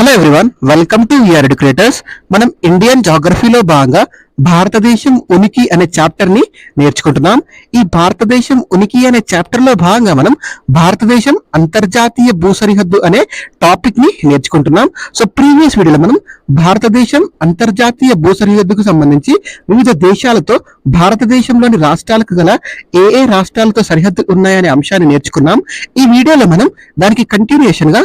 Hello everyone, welcome to VR educators. మనం Indian జాగ్రఫీలో భాగంగా భారతదేశం ఉనికి అనే చాప్టర్ ని నేర్చుకుంటున్నాం. ఈ భారతదేశం ఉనికి అనే చాప్టర్ లో భాగంగా మనం భారతదేశం అంతర్జాతీయ భూ సరిహద్దు అనే టాపిక్ ని నేర్చుకుంటున్నాం. సో ప్రీవియస్ వీడియోలో మనం భారతదేశం అంతర్జాతీయ భూ సరిహద్దుకు సంబంధించి వివిధ దేశాలతో భారతదేశంలోని రాష్ట్రాలకు గల ఏ రాష్ట్రాలతో సరిహద్దు ఉన్నాయనే అంశాన్ని నేర్చుకున్నాం. ఈ వీడియోలో మనం దానికి కంటిన్యూషన్ గా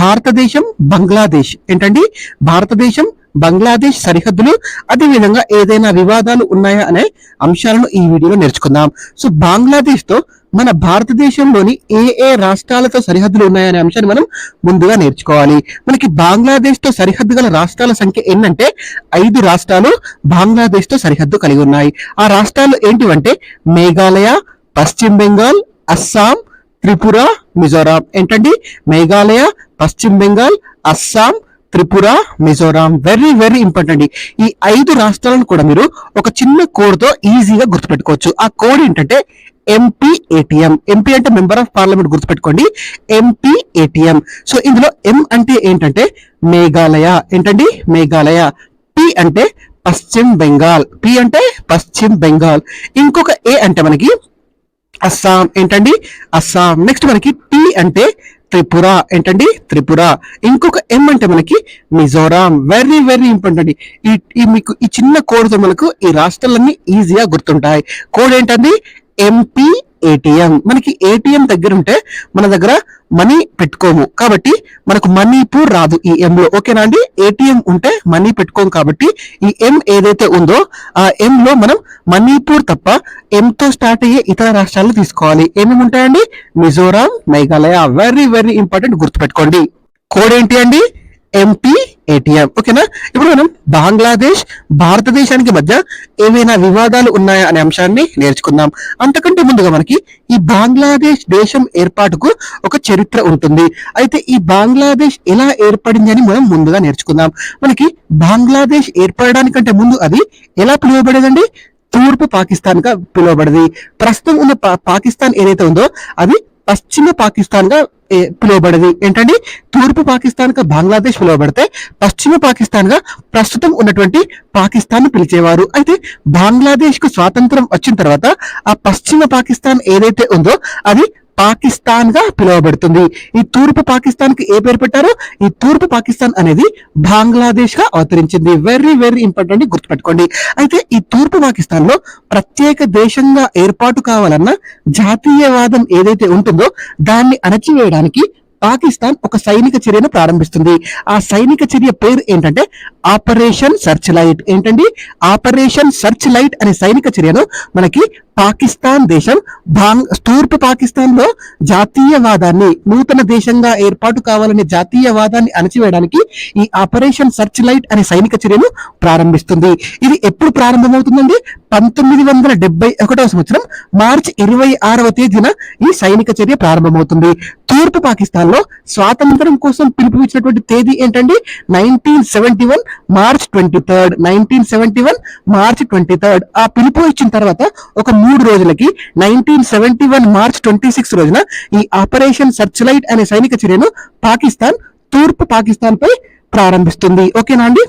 భారతదేశం బంగ్లాదేశ్ ఏంటండి, భారతదేశం బంగ్లాదేశ్ సరిహద్దులు, అదేవిధంగా ఏదైనా వివాదాలు ఉన్నాయా అనే అంశాలను ఈ వీడియోలో నేర్చుకుందాం. సో బంగ్లాదేశ్ తో మన భారతదేశంలోని ఏ రాష్ట్రాలతో సరిహద్దులు ఉన్నాయనే అంశాన్ని మనం ముందుగా నేర్చుకోవాలి. మనకి బంగ్లాదేశ్ తో సరిహద్దు గల రాష్ట్రాల సంఖ్య ఏంటంటే 5 రాష్ట్రాలు బంగ్లాదేశ్ తో సరిహద్దు కలిగి ఉన్నాయి. ఆ రాష్ట్రాలు ఏంటివంటే మేఘాలయ, పశ్చిమ బెంగాల్, అస్సాం, త్రిపుర, మిజోరాం. ఏంటండి, మేఘాలయ, పశ్చిమ Bengal, Assam, Tripura, Mizoram. Very very important. ఈ 5 రాష్ట్రాలను కూడా మీరు ఒక చిన్న కోడ్ తో ఈజీగా గుర్తుపెట్టుకోవచ్చు. ఆ కోడ్ ఏంటంటే MPATM. ఎంపీ అంటే మెంబర్ ఆఫ్ పార్లమెంట్, గుర్తుపెట్టుకోండి, MPATM. సో ఇందులో ఎం అంటే ఏంటంటే మేఘాలయ. ఏంటండి, మేఘాలయ. పి అంటే పశ్చిమ బెంగాల్. పి అంటే పశ్చిమ బెంగాల్. ఇంకొక ఏ అంటే మనకి అస్సాం. ఏంటండి, అస్సాం. నెక్స్ట్ మనకి టి అంటే త్రిపుర. ఏంటండి, త్రిపుర. ఇంకొక ఎం అంటే మనకి మిజోరాం. Very very important. మీకు ఈ చిన్న కోడ్ తో మనకు ఈ రాష్ట్రాలన్నీ ఈజీగా గుర్తుంటాయి. కోడ్ ఏంటండి, MPATM. మనకి ఏటీఎం దగ్గర ఉంటే మన దగ్గర మనీ పెట్టుకోము కాబట్టి మనకు మణిపూర్ రాదు ఈ ఎం లో. ఓకేనా అండి, ఏటీఎం ఉంటే మనీ పెట్టుకోము కాబట్టి ఈ ఎం ఏదైతే ఉందో ఆ ఎం లో మనం మణిపూర్ తప్ప ఎం తో స్టార్ట్ అయ్యే ఇతర రాష్ట్రాలు తీసుకోవాలి. ఏమేమి ఉంటాయండి, Mizoram, Meghalaya. Very very important, గుర్తుపెట్టుకోండి. కోడ్ ఏంటి అండి, MPATM. ఓకేనా. ఇప్పుడు మనం బంగ్లాదేశ్ భారతదేశానికి మధ్య ఏవైనా వివాదాలు ఉన్నాయా అనే అంశాన్ని నేర్చుకుందాం. అంతకంటే ముందుగా మనకి ఈ బంగ్లాదేశ్ దేశం ఏర్పాటుకు ఒక చరిత్ర ఉంటుంది. అయితే ఈ బంగ్లాదేశ్ ఎలా ఏర్పడింది అని మనం ముందుగా నేర్చుకుందాం. మనకి బంగ్లాదేశ్ ఏర్పడడానికంటే ముందు అది ఎలా పిలువబడేదండి, తూర్పు పాకిస్తాన్ గా పిలువబడింది. ప్రస్తుతం ఉన్న పాకిస్తాన్ ఏదైతే ఉందో అది పశ్చిమ పాకిస్తాన్ గా పిలువబడేది. ఏంటండి, తూర్పు పాకిస్తాన్ గా బంగ్లాదేశ్ పిలువబడితే పశ్చిమ పాకిస్తాన్ గా ప్రస్తుతం ఉన్నటువంటి పాకిస్తాన్ ని పిలిచేవారు. అయితే బంగ్లాదేశ్ కు స్వాతంత్రం వచ్చిన తర్వాత ఆ పశ్చిమ పాకిస్తాన్ ఏదైతే ఉందో అది పాకిస్తాన్ గా పిలువబడుతుంది. ఈ తూర్పు పాకిస్తాన్ కి ఏ పేరు పెట్టారో ఈ తూర్పు పాకిస్తాన్ అనేది బంగ్లాదేశ్ గా అవతరించింది. వెరీ వెరీ ఇంపార్టెంట్, గుర్తుపెట్టుకోండి. అయితే ఈ తూర్పు పాకిస్తాన్ లో ప్రత్యేక దేశంగా ఏర్పాటు కావాలన్న జాతీయవాదం ఏదైతే ఉంటుందో దాన్ని అణచివేయడానికి పాకిస్తాన్ ఒక సైనిక చర్యను ప్రారంభిస్తుంది. ఆ సైనిక చర్య పేరు ఏంటంటే ఆపరేషన్ సర్చ్ లైట్. ఏంటండి, ఆపరేషన్ సర్చ్ లైట్ అనే సైనిక చర్యను మనకి పాకిస్తాన్ దేశం తూర్పు పాకిస్తాన్ లో జాతీయవాదాన్ని, నూతన దేశంగా ఏర్పాటు కావాలనే జాతీయవాదాన్ని అణచివేయడానికి ఈ ఆపరేషన్ సర్చ్ లైట్ అనే సైనిక చర్యను ప్రారంభిస్తుంది. ఇది ఎప్పుడు ప్రారంభమవుతుందండి, 1971 సంవత్సరం మార్చి 26వ తేదీన ఈ సైనిక చర్య ప్రారంభమవుతుంది. తూర్పు పాకిస్తాన్ లో స్వాతంత్రం కోసం పిలుపు ఇచ్చినటువంటి తేదీ ఏంటండి, 1971 మార్చ్ 23rd. 1971 March 23rd. ఆ పిలుపు ఇచ్చిన తర్వాత ఒక 3 రోజులకి 1971 మార్చ్ 26 రోజున ఈ ఆపరేషన్ సర్చ్ లైట్ అనే సైనిక చర్యను పాకిస్తాన్ తూర్పు పాకిస్తాన్ పై ప్రారంభిస్తుంది. ఓకేనా అండి.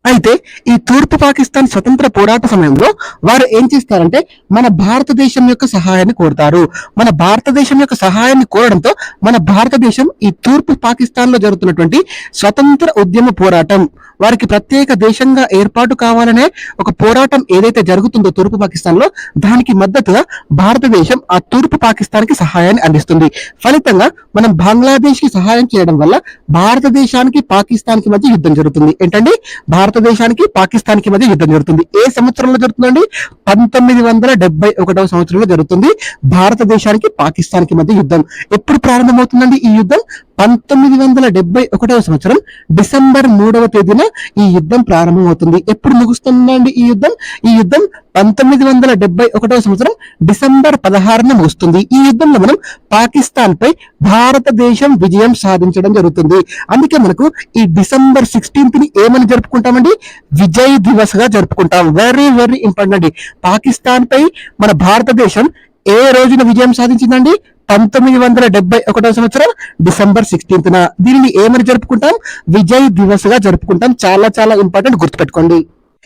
అయితే ఈ తూర్పు పాకిస్తాన్ స్వతంత్ర పోరాట సమయంలో వారు ఏం చేస్తారంటే మన భారతదేశం యొక్క సహాయాన్ని కోరుతారు. మన భారతదేశం యొక్క సహాయాన్ని కోరడంతో మన భారతదేశం ఈ తూర్పు పాకిస్తాన్ లో జరుగుతున్నటువంటి స్వతంత్ర ఉద్యమ పోరాటం, వారికి ప్రత్యేక దేశంగా ఏర్పాటు కావాలనే ఒక పోరాటం ఏదైతే జరుగుతుందో తూర్పు పాకిస్తాన్ లో, దానికి మద్దతుగా భారతదేశం ఆ తూర్పు పాకిస్తాన్ కి సహాయాన్ని అందిస్తుంది. ఫలితంగా మనం బంగ్లాదేశ్ కి సహాయం చేయడం వల్ల భారతదేశానికి పాకిస్తాన్ కి మధ్య యుద్ధం జరుగుతుంది. ఏంటండి, భారతదేశానికి పాకిస్తాన్ కి మధ్య యుద్ధం జరుగుతుంది. ఏ సంవత్సరంలో జరుగుతుందండి, 1971 సంవత్సరంలో జరుగుతుంది భారతదేశానికి పాకిస్తాన్ కి మధ్య యుద్ధం. ఎప్పుడు ప్రారంభమవుతుందండి ఈ యుద్ధం, 1971 సంవత్సరం డిసెంబర్ 3వ తేదీన ఈ యుద్ధం ప్రారంభమవుతుంది. ఎప్పుడు ముగుస్తుందండి ఈ యుద్ధం, ఈ యుద్ధం 1971 సంవత్సరం డిసెంబర్ 16న ముగుస్తుంది. ఈ యుద్ధంలో మనం పాకిస్తాన్ పై భారతదేశం విజయం సాధించడం జరుగుతుంది. అందుకే మనకు ఈ డిసెంబర్ 16th ని ఏమని జరుపుకుంటామండి, విజయ్ దివస్ గా జరుపుకుంటాం. Very very important. పాకిస్తాన్ పై మన భారతదేశం ఏ రోజున విజయం సాధించిందండి, 1971 సంవత్సరం డిసెంబర్ 16న. దీనిని ఏమని జరుపుకుంటాం? విజయ్ దివస్ గా జరుపుకుంటాం. చాలా చాలా ఇంపార్టెంట్, గుర్తుపెట్టుకోండి.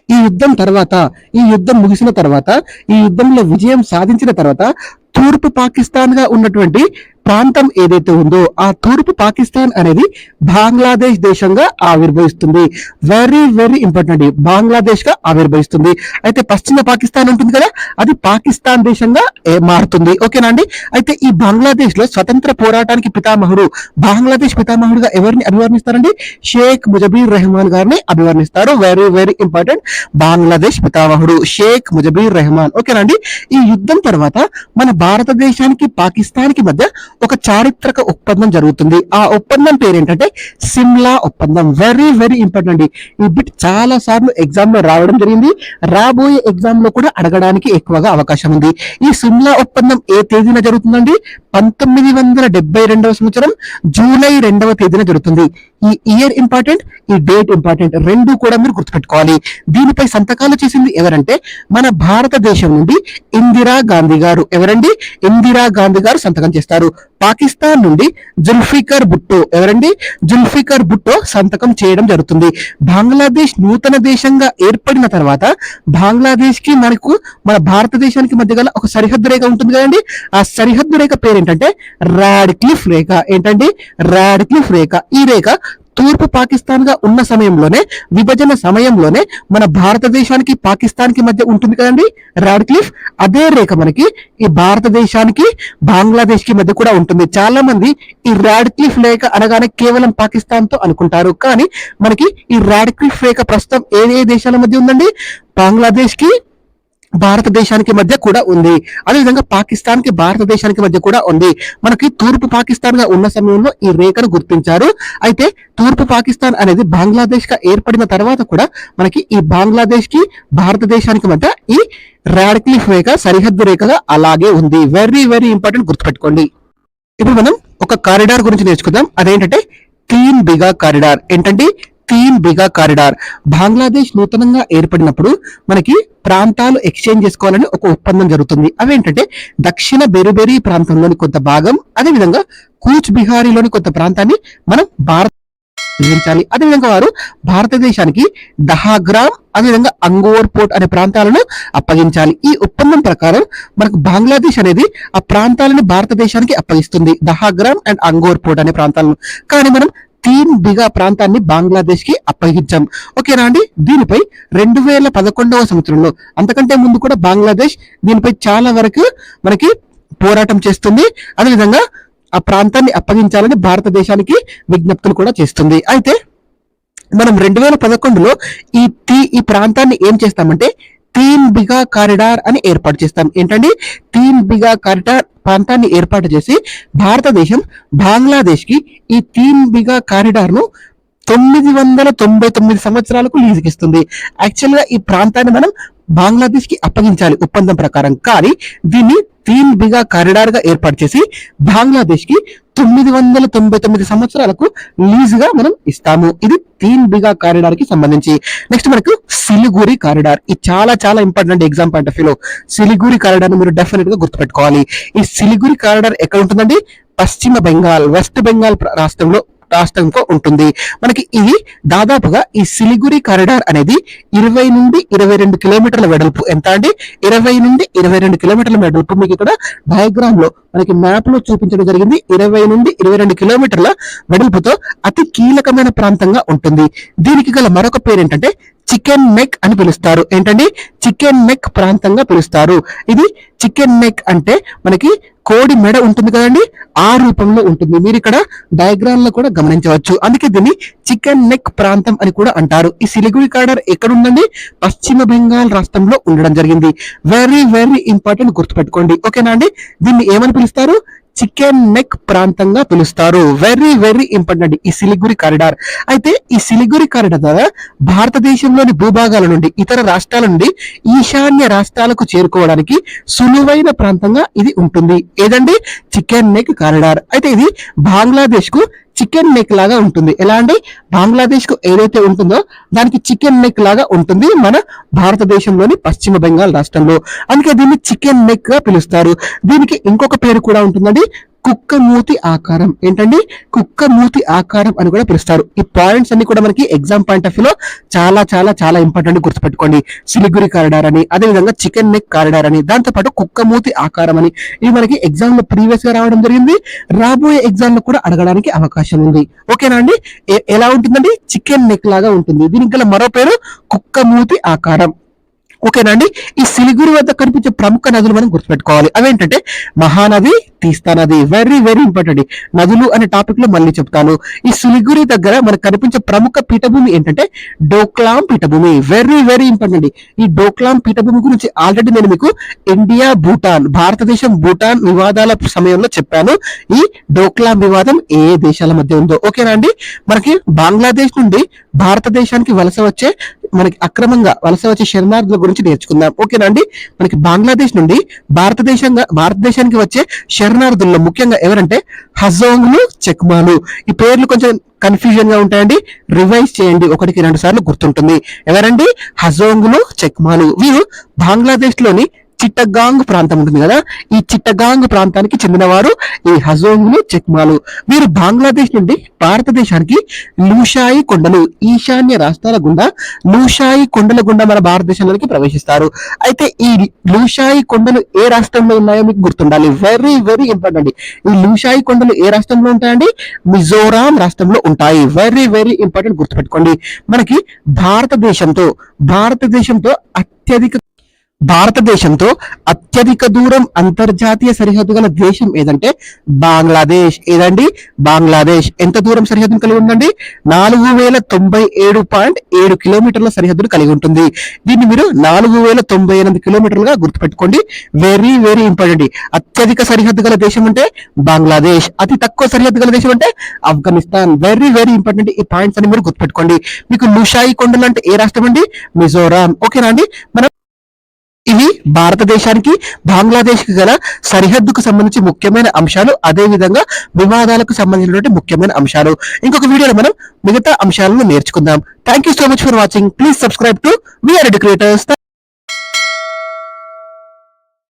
ఈ యుద్ధం తర్వాత, ఈ యుద్ధం ముగిసిన తర్వాత, ఈ యుద్ధంలో విజయం సాధించిన తర్వాత తూర్పు పాకిస్తాన్ గా ఉన్నటువంటి ప్రాంతం ఏదైతే ఉందో ఆ తూర్పు పాకిస్తాన్ అనేది బంగ్లాదేశ్ దేశంగా ఆవిర్భవిస్తుంది. వెరీ వెరీ ఇంపార్టెంట్, బంగ్లాదేశ్ గా ఆవిర్భవిస్తుంది. అయితే పశ్చిమ పాకిస్తాన్ ఉంటుంది కదా, అది పాకిస్తాన్ దేశంగా మారుతుంది. ఓకేనా అండి? అయితే ఈ బంగ్లాదేశ్ లో స్వతంత్ర పోరాటానికి పితామహుడు, బంగ్లాదేశ్ పితామహుడుగా ఎవరిని అభివర్ణిస్తారండి? షేక్ ముజబీర్ రెహమాన్ గారిని అభివర్ణిస్తారు. వెరీ వెరీ ఇంపార్టెంట్, బంగ్లాదేశ్ పితామహుడు షేక్ ముజబీర్ రెహమాన్. ఓకేనండి? ఈ యుద్ధం తర్వాత మన భారతదేశానికి పాకిస్తాన్కి మధ్య ఒక చారిత్రక ఒప్పందం జరుగుతుంది. ఆ ఒప్పందం పేరేంటంటే సిమ్లా ఒప్పందం. Very very important. ఈ బిట్ చాలా సార్లు ఎగ్జామ్ లో రావడం జరిగింది, రాబోయే ఎగ్జామ్ లో కూడా అడగడానికి ఎక్కువగా అవకాశం ఉంది. ఈ సిమ్లా ఒప్పందం ఏ తేదీన జరుగుతుందండి? 1972 సంవత్సరం జూలై 2వ తేదీన జరుగుతుంది. ఈ ఇయర్ ఇంపార్టెంట్, ఈ డేట్ ఇంపార్టెంట్, రెండు కూడా మీరు గుర్తుపెట్టుకోవాలి. దీనిపై సంతకాలు చేసింది ఎవరంటే మన భారతదేశం నుండి ఇందిరా గాంధీ గారు. ఎవరండి? ఇందిరా గాంధీ గారు సంతకం చేస్తారు. పాకిస్తాన్ నుండి జుల్ఫికర్ భుట్టో. ఎవరండి? జుల్ఫికర్ భుట్టో సంతకం చేయడం జరుగుతుంది. బంగ్లాదేశ్ నూతన దేశంగా ఏర్పడిన తర్వాత బంగ్లాదేశ్ కి మనకు మన భారతదేశానికి మధ్య గల ఒక సరిహద్దు రేఖ ఉంటుంది కదండి. ఆ సరిహద్దు రేఖ పేరేంటంటే రాడ్క్లిఫ్ రేఖ. ఏంటండి? రాడ్క్లిఫ్ రేఖ. ఈ రేఖ తూర్పు పాకిస్తాన్ గా ఉన్న సమయంలోనే, విభజన సమయంలోనే మన భారతదేశానికి పాకిస్తాన్ కి మధ్య ఉంటుంది కదండి రాడ్క్లిఫ్. అదే రేఖ మనకి ఈ భారతదేశానికి బంగ్లాదేశ్ కి మధ్య కూడా ఉంటుంది. చాలా మంది ఈ రాడ్క్లిఫ్ రేఖ అనగానే కేవలం పాకిస్తాన్ తో అనుకుంటారు, కానీ మనకి ఈ రాడ్క్లిఫ్ రేఖ ప్రస్తుతం ఏ దేశాల మధ్య ఉందండి? బంగ్లాదేశ్ కి భారతదేశానికి మధ్య కూడా ఉంది. అదేవిధంగా పాకిస్తాన్ కి భారతదేశానికి మధ్య కూడా ఉంది. మనకి తూర్పు పాకిస్తాన్ గా ఉన్న సమయంలో ఈ రేఖను గుర్తించారు. అయితే తూర్పు పాకిస్తాన్ అనేది బంగ్లాదేశ్ గా ఏర్పడిన తర్వాత కూడా మనకి ఈ బంగ్లాదేశ్ కి భారతదేశానికి మధ్య ఈ రాడ్క్లిఫ్ రేఖ సరిహద్దు రేఖగా అలాగే ఉంది. వెరీ వెరీ ఇంపార్టెంట్, గుర్తుపెట్టుకోండి. ఇప్పుడు మనం ఒక కారిడార్ గురించి నేర్చుకుందాం. అదేంటంటే తీన్ బిగా కారిడార్. ఏంటంటే తీన్ బిగా కారిడార్. బంగ్లాదేశ్ నూతనంగా ఏర్పడినప్పుడు మనకి ప్రాంతాలు ఎక్స్చేంజ్ చేసుకోవాలని ఒక ఒప్పందం జరుగుతుంది. అవేంటంటే దక్షిణ బెరుబెరీ ప్రాంతంలోని కొంత భాగం, అదేవిధంగా కూచ్ బిహారీలోని కొంత ప్రాంతాన్ని మనం భారత్ విభజించాలి. అదేవిధంగా వారు భారతదేశానికి దహాగ్రామ్, అదేవిధంగా అంగోర్ పోర్ట్ అనే ప్రాంతాలను అప్పగించాలి. ఈ ఒప్పందం ప్రకారం మనకు బంగ్లాదేశ్ అనేది ఆ ప్రాంతాలను భారతదేశానికి అప్పగిస్తుంది, దహాగ్రామ్ అండ్ అంగోర్ పోర్ట్ అనే ప్రాంతాలను. కానీ మనం తీన్ బిగా ప్రాంతాన్ని బంగ్లాదేశ్ కి అప్పగించాం. ఓకేనా అండి? దీనిపై 2011 సంవత్సరంలో, అంతకంటే ముందు కూడా బంగ్లాదేశ్ దీనిపై చాలా వరకు మనకి పోరాటం చేస్తుంది. అదేవిధంగా ఆ ప్రాంతాన్ని అప్పగించాలని భారతదేశానికి విజ్ఞప్తులు కూడా చేస్తుంది. అయితే మనం 2011లో ఈ ప్రాంతాన్ని ఏం చేస్తామంటే తీన్ బిగా కారిడార్ అని ఏర్పాటు చేస్తాం. ఏంటండి? తీన్ బిగా కారిడార్ ప్రాంతాన్ని ఏర్పాటు చేసి భారతదేశం బంగ్లాదేశ్ కి ఈ తీన్ బిగా కారిడార్ ను 999 సంవత్సరాలకు లీజుకిస్తుంది. యాక్చువల్ గా ఈ ప్రాంతాన్ని మనం బంగ్లాదేశ్ కి అప్పగించాలి ఒప్పందం ప్రకారం, కానీ దీన్ని తీన్ బిగా కారిడార్ గా ఏర్పాటు చేసి బంగ్లాదేశ్ కి 999 సంవత్సరాలకు లీజ్ గా మనం ఇస్తాము. ఇది తీన్ బిగా కారిడార్ కి సంబంధించి. నెక్స్ట్ మనకు సిలిగురి కారిడార్. ఇది చాలా చాలా ఇంపార్టెంట్ ఎగ్జామ్ పాయింట్ ఆఫ్ వ్యూలో. సిలిగురి కారిడార్ మీరు డెఫినెట్ గా గుర్తుపెట్టుకోవాలి. ఈ సిలిగురి కారిడార్ ఎక్కడ ఉంటుందండి? పశ్చిమ బెంగాల్, వెస్ట్ బెంగాల్ రాష్ట్రంలో ఉంటుంది. మనకి ఇది దాదాపుగా ఈ సిలిగురి కారిడార్ అనేది 20 నుండి 22 కిలోమీటర్ల వెడల్పు. ఎంత అండి? 20 నుండి 22 కిలోమీటర్ల వెడల్పు. మీకు ఇక్కడ డయాగ్రామ్ లో మనకి మ్యాప్ లో చూపించడం జరిగింది. 20 నుండి 22 కిలోమీటర్ల వెడల్పుతో అతి కీలకమైన ప్రాంతంగా ఉంటుంది. దీనికి గల మరొక పేరు ఏంటంటే చికెన్ నెక్ అని పిలుస్తారు. ఏంటండి? చికెన్ నెక్ ప్రాంతంగా పిలుస్తారు. ఇది చికెన్ నెక్ అంటే మనకి కోడి మెడ ఉంటుంది కదండి, ఆ రూపంలో ఉంటుంది. మీరు ఇక్కడ డయాగ్రామ్ లో కూడా గమనించవచ్చు. అందుకే దీన్ని చికెన్ నెక్ ప్రాంతం అని కూడా అంటారు. ఈ సిలిగురి కారిడార్ ఎక్కడ ఉందండి? పశ్చిమ బెంగాల్ రాష్ట్రంలో ఉండడం జరిగింది. వెరీ వెరీ ఇంపార్టెంట్, గుర్తుపెట్టుకోండి. ఓకేనా అండి? దీన్ని ఏమని పిలుస్తారు? చికెన్ నెక్ ప్రాంతంగా పిలుస్తారు. వెరీ వెరీ ఇంపార్టెంట్ ఈ సిలిగురి కారిడార్. అయితే ఈ సిలిగురి కారిడార్ ద్వారా భారతదేశంలోని భూభాగాల నుండి, ఇతర రాష్ట్రాల నుండి ఈశాన్య రాష్ట్రాలకు చేరుకోవడానికి సులువైన ప్రాంతంగా ఇది ఉంటుంది. ఏదండి? Chicken neck corridor. అయితే ఇది బంగ్లాదేశ్ కు చికెన్ నెక్ లాగా ఉంటుంది. ఎలా అండి? బంగ్లాదేశ్ కు ఏదైతే ఉంటుందో దానికి చికెన్ నెక్ లాగా ఉంటుంది మన భారతదేశంలోని పశ్చిమ బెంగాల్ రాష్ట్రంలో. అందుకే దీన్ని చికెన్ నెక్ గా పిలుస్తారు. దీనికి ఇంకొక పేరు కూడా ఉంటుందండి, కుక్క మూతి ఆకారం. ఏంటండి? కుక్క మూతి ఆకారం అని కూడా పిలుస్తారు. ఈ పాయింట్స్ అన్ని కూడా మనకి ఎగ్జామ్ పాయింట్ ఆఫ్ వ్యూలో చాలా చాలా చాలా ఇంపార్టెంట్ గుర్తుపెట్టుకోండి. సిలిగురి కారిడార్ అని, అదేవిధంగా చికెన్ నెక్ కారిడార్ అని, దాంతోపాటు కుక్క మూతి ఆకారం అని, ఇవి మనకి ఎగ్జామ్ లో ప్రీవియస్ గా రావడం జరిగింది. రాబోయే ఎగ్జామ్ లో కూడా అడగడానికి అవకాశం ఉంది. ఓకేనా అండి? ఎలా ఉంటుందండి? చికెన్ నెక్ లాగా ఉంటుంది. దీనికి గల మరో పేరు కుక్క మూతి ఆకారం. ఓకేనా అండి? ఈ సిలిగురి వద్ద కనిపించే ప్రముఖ నదులు మనం గుర్తుపెట్టుకోవాలి. అవేంటంటే మహానది, తీస్తా నది. Very very important. నదులు అనే టాపిక్ లో మళ్ళీ చెప్తాను. ఈ సిలిగురి దగ్గర మనకు కనిపించే ప్రముఖ పీఠభూమి ఏంటంటే డోక్లాం పీఠభూమి. Very very important. ఈ డోక్లాం పీఠభూమి గురించి ఆల్రెడీ నేను మీకు ఇండియా భూటాన్, భారతదేశం భూటాన్ వివాదాల సమయంలో చెప్పాను. ఈ డోక్లాం వివాదం ఏ దేశాల మధ్య ఉందో. ఓకేనా అండి? మనకి బంగ్లాదేశ్ నుండి భారతదేశానికి మనకి అక్రమంగా వలస వచ్చే శరణార్థుల గురించి నేర్చుకుందాం. ఓకేనా అండి? మనకి బంగ్లాదేశ్ నుండి భారతదేశానికి వచ్చే శరణార్థుల్లో ముఖ్యంగా ఎవరంటే హజోంగ్లు, చెక్మాలు. ఈ పేర్లు కొంచెం కన్ఫ్యూజన్ గా ఉంటాయండి. రివైజ్ చేయండి, 1-2 సార్లు గుర్తుంటుంది. ఎవరండి? హజోంగ్లు, చెక్మాలు. వీరు బంగ్లాదేశ్ లోని చిట్టగాంగ్ ప్రాంతం ఉంటుంది కదా, ఈ చిట్టగాంగ్ ప్రాంతానికి చెందినవారు ఈ హజోంగ్లు, చెక్మాలు. వీరు బంగ్లాదేశ్ నుండి భారతదేశానికి లూషాయి కొండలు, ఈశాన్య రాష్ట్రాల గుండా లూషాయి కొండల గుండా మన భారతదేశంలోకి ప్రవేశిస్తారు. అయితే ఈ లూషాయి కొండలు ఏ రాష్ట్రంలో ఉన్నాయో మీకు గుర్తుండాలి. Very very important. ఈ లూషాయి కొండలు ఏ రాష్ట్రంలో ఉంటాయండి? మిజోరాం రాష్ట్రంలో ఉంటాయి. వెరీ వెరీ ఇంపార్టెంట్, గుర్తుపెట్టుకోండి. మనకి భారతదేశంతో అత్యధిక దూరం అంతర్జాతీయ సరిహద్దు గల దేశం ఏదంటే బంగ్లాదేశ్. ఏదండి? బంగ్లాదేశ్. ఎంత దూరం సరిహద్దును కలిగి ఉందండి? 4097.7 కిలోమీటర్ల సరిహద్దును కలిగి ఉంటుంది. దీన్ని మీరు 4098 కిలోమీటర్లుగా గుర్తుపెట్టుకోండి. Very very important. అత్యధిక సరిహద్దు గల దేశం అంటే బంగ్లాదేశ్, అతి తక్కువ సరిహద్దు గల దేశం అంటే ఆఫ్ఘనిస్తాన్. Very very important. ఈ పాయింట్స్ అని మీరు గుర్తుపెట్టుకోండి. మీకు లూషాయి కొండలు అంటే ఏ రాష్ట్రం అండి? మిజోరాం. ఓకేనా అండి? మనం ఇవి భారతదేశానికి బంగ్లాదేశ్ కి గల సరిహద్దుకు సంబంధించి ముఖ్యమైన అంశాలు, అదే విధంగా వివాదాలకు సంబంధించినటువంటి ముఖ్యమైన అంశాలు. ఇంకొక వీడియోలో మనం మిగతా అంశాలను నేర్చుకుందాం. Thank you so much for watching. Please subscribe to VR educators.